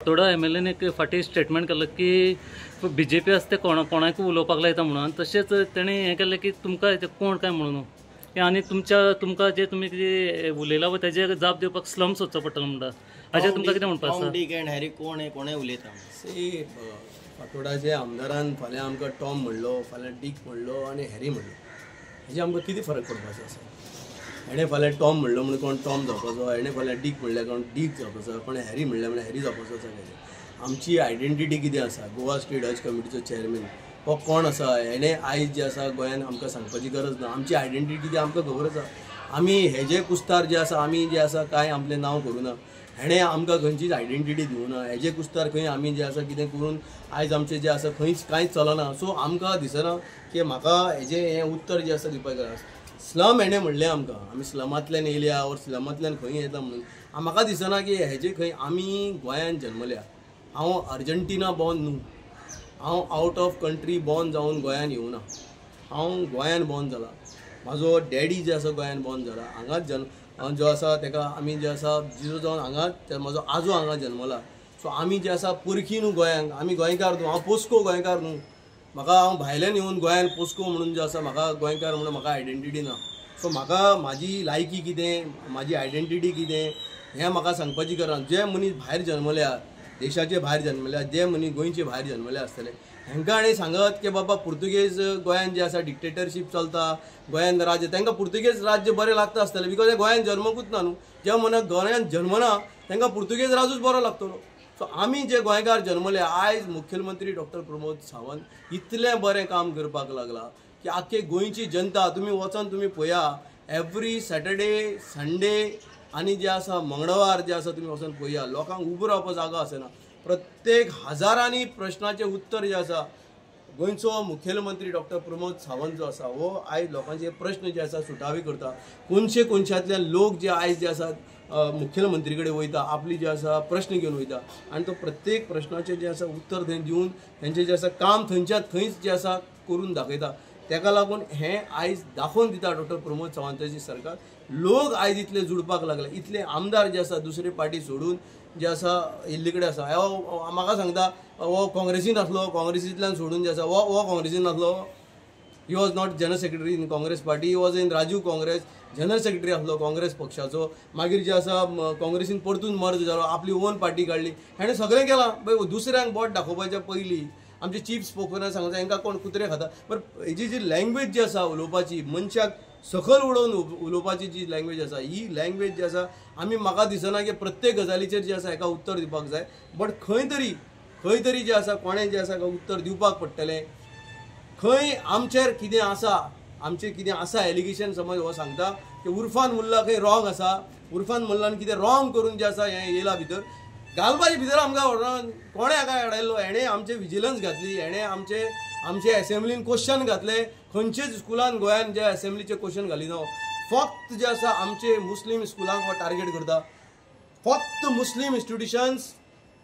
Fatorda MLN एक फाटी statement केलं की बीजेपी आसता कोणाकूय उलोवपाक लायता म्हणून, तशेंच तेणें हें केलें की तुमकां कोण काय म्हणून आनी तुमकां जे तुमी कितें उलयला तेजे जाप दिवपाक स्लम सोदचो पडटलो म्हणटा, हाचेर तुमकां कितें म्हणपाक आसा? डीक एंड हॅरी कोणें उलयता फातोर्डाचे आमदारान फाल्यां आमकां टॉम म्हणलो, फाल्यां डीक म्हणलो आनी हॅरी म्हणलो, हाजे आमकां कितें फरक पडपाचो आसा? हेणें फाल्यां टॉम म्हणलो म्हणून कोण टॉम जावपाचो, हेणें फाल्यां डीक म्हणल्यार कोण डीक जावपाचो, कोणें हॅरी म्हणलें म्हणल्यार हॅरी जावपाचो आसा? आमची आयडेंटिटी कितें आसा? गोवा स्टेट हज कमिटीचो चेअरमॅन हो कोण आसा? हेणें आयज जे आसा गोंयान आमकां सांगपाची गरज ना. आमची आयडेंटिटी कितें आमकां खबर आसा. आमी हेजे कुस्तार जे आसा आमी जे आसा कांय आपलें नांव करूं ना. हेणें आमकां खंयचीच आयडेंटिटी दिवना. हेजे कुस्तार खंय आमी जे आसा कितें करून आयज आमचें जे आसा खंयच कांयच चलना. सो आमकां दिसना की म्हाका हेजें हें उत्तर जें आसा दिवपाक जाय. स्लम हेणें म्हणलें आमकां आमी स्लमांतल्यान येयल्या ओर स्लमांतल्यान खंय येता म्हणून. म्हाका दिसना की हेजे खंय आमी गोंयान जल्मल्या. हांव अर्जंटिना बॉर्न न्हू, हांव आवट ऑफ कंट्री बॉर्न जावन गोंयान येवना. हांव गोंयान बॉर्न जाला. म्हाजो डॅडी जे आसा गोंयान बॉर्न जाला. हांगाच जल्म जो आसा तेका आमी जे आसा जिजो जावन हांगाच म्हाजो आजो हांगा जल्मला. सो आमी जे आसा परखी न्हू गोंयांक. आमी गोंयकार न्हू. हांव पोस्को गोंयकार न्हू. म्हाका हांव भायल्यान येवन गोंयान पोस्को म्हणून जे आसा म्हाका गोंयकार म्हणून म्हाका आयडेंटिटी ना. सो म्हाका म्हाजी लायकी कितें, म्हाजी आयडेंटिटी कितें हें म्हाका सांगपाची गरज ना. जे मनीस भायर जल्मल्या, देशाचे भायर जल्मल्या, जे मनीस गोंयचे भायर जल्मले आसतले हेंकां हाणें सांगत की बाबा पुर्तुगेज गोंयान जे आसा डिक्टेटरशीप चलता, गोंयान राज्य, तांकां पुर्तुगेज राज्य बरें लागता आसतलें बिकॉज हे गोंयान जल्मकूच ना न्हू. जे मनाक गोंयान जल्मना तांकां पुर्तुगेज राजूच बरो लागतलो. सो आमी जे गोंयकार जल्मले, आयज मुख्यमंत्री डॉक्टर प्रमोद सावंत इतलें बरें काम करपाक लागला की आख्खे गोंयची जनता तुमी वचून तुमी पळया, एवरी सॅटर्डे संडे आनी जे आसा मंगळवार जे आसा तुमी वचून पळया, लोकांक उबो रावपाक जागा आसना. प्रत्येक हजारांनी प्रश्नाचें उत्तर जे आसा गोंयचो मुखेलमंत्री डॉक्टर प्रमोद सावंत जो आसा हो आयज लोकांचे प्रश्न जे आसा सुटावे करता. कोणशातल्यान लोक जे आयज जे आसात मुखेलमंत्री कडेन वयता, आपली जे आसा प्रश्न घेवन वयता आनी तो प्रत्येक प्रश्नाचें जे आसा उत्तर थंय दिवन तेंचें जे आसा काम थंयच्या थंयच जे आसा करून दाखयता. तेका लागून हें आयज दाखोवन दिता डॉक्टर प्रमोद सावंताची सरकार. लोक आयज इतले जुडपाक लागले, इतले आमदार जे आसा दुसरे पार्टी सोडून जे आसा इल्ले कडेन आसा. म्हाका सांगता हो काँग्रेसीन आसलो, काँग्रेसींतल्यान सोडून जे आसा हो काँग्रेसीन आसलो. He was not general secretary in Congress party, he was in Rajiv Congress, general secretary आसलो काँग्रेस पक्षाचो. मागीर जे आसा काँग्रेसीन परतून मर्ज जालो, आपली ओन पार्टी काडली. हेणें सगळें केलां. दुसऱ्यांक बोट दाखोवपाच्या पयलीं आमचे चीफ स्पोकमॅन सांगता हांकां कोण कुत्रे खाता. बट हेजी जी लँग्वेज जी आसा उलोवपाची, मनशाक सकल उडोवन उलोवपाची जी लँग्वेज आसा, ही लँग्वेज जी आसा आमी म्हाका दिसना की प्रत्येक गजालीचेर जे आसा हेका उत्तर दिवपाक जाय. बट खंय तरी जे आसा कोणें जे आसा उत्तर दिवपाक पडटलें. खंय आमचेर कितें आसा, आमचें कितें आसा एलिगेशन समज हो सांगता की उर्फान मुल्ला खंय रॉंग आसा, उर्फान मुल्लान कितें रॉंग करून जे आसा हें येयला भितर घालपाचे भितर आमकां कोणें हाका हाडयलो. हेणें आमचे विजिलन्स घातली, हेणें आमचे एसेंब्लीन क्वेश्चन घातले. खंयचेच स्कुलान गोंयान जे एसेंब्लीचे क्वेश्चन घालिना. फक्त जे आसा आमचे मुस्लीम स्कुलांक हो टार्गेट करता. फक्त मुस्लीम इन्स्टिट्युशन्स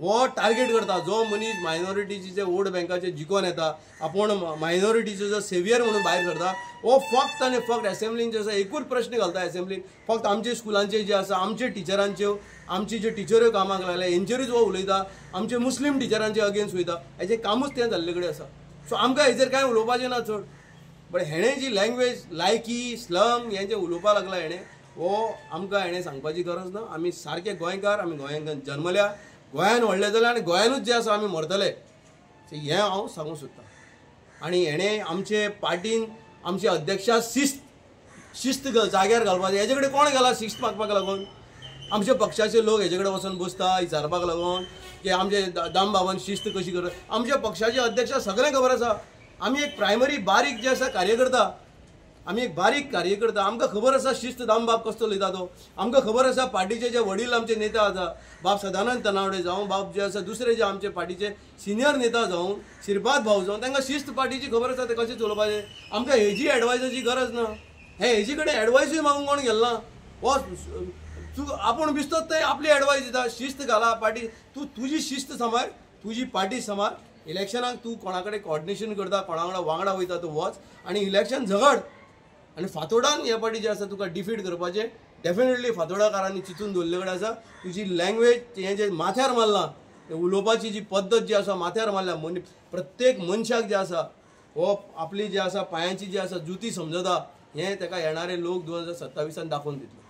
हो टार्गेट करता. जो मनीस मायनॉरिटीचे जे वोट बँकाचे जिखोन येता, आपूण मायनॉरिटीचो जो सेवियर म्हणून भायर सरता, हो फक्त आनी फक्त एसेंब्लीन जे आसा एकूच प्रश्न घालता. एसेंब्लीन फक्त आमचे स्कुलांचे जे आसा आमचे टिचरांच्यो, आमची जे टिचऱ्यो कामाक लागल्या हेंचेरूच हो उलयता. आमचे मुस्लीम टिचरांचे अगेन्स्ट वयता. हेजें कामूच तें जाल्ले कडेन आसा. सो आमकां हेजेर कांय उलोवपाचें ना चड. बट हेणें जी लँग्वेज लायकी स्लम हें जें उलोवपाक लागला हेणें, हो आमकां हेणें सांगपाची गरज ना. आमी सारके गोंयकार, आमी गोंयांत जल्मल्या, गोंयान व्हडले जाले आनी गोंयानूच जे आसा आमी मरतले हें हांव सांगूंक सोदतां. आनी हेणें आमचे पार्टीन आमचे अध्यक्षा शिस्त जाग्यार घालपाचें. हेजे कडेन कोण गेला शिस्त मागपाक लागून? आमचे पक्षाचे लोक हेजे कडेन वचून बसता विचारपाक लागून की आमचे दाम बाबान शिस्त कशी करता. आमच्या पक्षाचे अध्यक्ष सगळें खबर आसा. आमी एक प्रायमरी बारीक जे आसा कार्यकर्ता, आमी एक बारीक कार्यकर्ता. आमकां खबर आसा शिस्त दाम बाब कसो लयता तो. आमकां खबर आसा पार्टीचे जे वडील आमचे नेता आसा, बाब सदानंद तनावडे जावं, बाब जे आसा दुसरे जे आमचे पार्टीचे सिनियर नेता जावं, श्रीपाद भाऊ जावं, तांकां शिस्त पार्टीची खबर आसा ते कशें चलोवपाचें. आमकां हेजी एडवायजरची गरज ना. हेजी कडेन एडवायसूय मागूंक कोण गेलो ना. हो तूं आपूण बिस्तोच थंय आपली एडवायस दिता. शिस्त घाला पार्टी. तूं तुजी शिस्त सांबाळ, तुजी पार्टी सांबाळ. इलेक्शनाक तूं कोणा कडेन कॉर्डिनेशन करता, कोणा वांगडा वयता तूं वच आनी इलेक्शन झगड. आनी फातोर्डान हे पार्टी जे आसा तुका डिफीट करपाचें डेफिनेटली फातोर्डाकारांनी चिंतून दवरले कडेन आसा. तुजी लँग्वेज हें जें माथ्यार मारलां उलोवपाची जी पद्दत जी आसा माथ्यार मारल्या प्रत्येक मनशाक जे आसा हो आपली जी आसा पांयांची जी आसा जुती समजता हें ताका येणारे लोक 2027 दाखोवन दितले.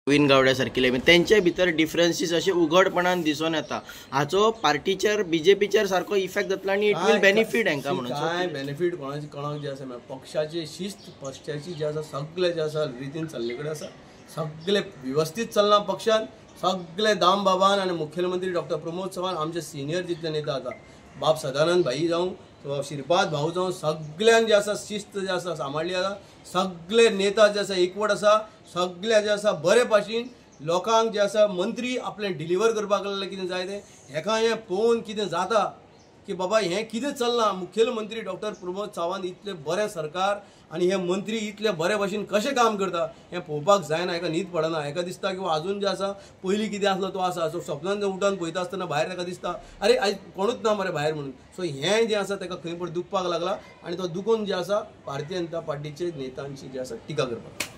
गोविंद गावड्या सारकिले तेंचे भितर डिफरन्सीस अशे उघडपणान दिसून येता. हाचो पार्टीचेर बीजेपीचेर सारको इफेक्ट जातलो आनी इट वील बेनिफीट हांकां म्हणून. काय बेनिफीट कोणाक जे आसा पक्षाची शिस्त पक्षाची जी आसा सगळे जे आसा रितीन चल्ले कडेन आसा. सगळे व्यवस्थीत चलना पक्षान. सगळे दाम बाबान आनी मुख्यमंत्री डॉक्टर प्रमोद चव्हाण आमचे सिनियर जितले नेता आसा बाब सदानंद भाई जावं श्रीपाद भाऊ जावं सगळ्यांक जे आसा शिस्त जे आसा सांबाळली आसा. सगळे नेता जे आसा एकवट आसा. सगळे जे आसा बरे भाशेन लोकांक जे आसा मंत्री आपले डिलिव्हर करपाक लागले कितें जाय तें हेका हें पळोवन कितें जाता की बाबा हें कितें चलना. मुख्यमंत्री डॉक्टर प्रमोद चव्हाण इतले बरें सरकार आनी हे मंत्री इतले बरे भाशेन कशें काम करता हें पळोवपाक जायना. हेका न्हीद पडना. हेका दिसता की अजून जे आसा पयलीं कितें आसलो तो आसा. सो सपनान उठोन पळयता आसतना भायर ताका दिसता अरे आयज कोणूच ना मरे भायर म्हणून. सो हें जें आसा ताका खंय पण दुखपाक लागला आनी तो दुखून जे आसा भारतीय जनता पार्टीचे नेत्यांची जी आसा टिका करपाक.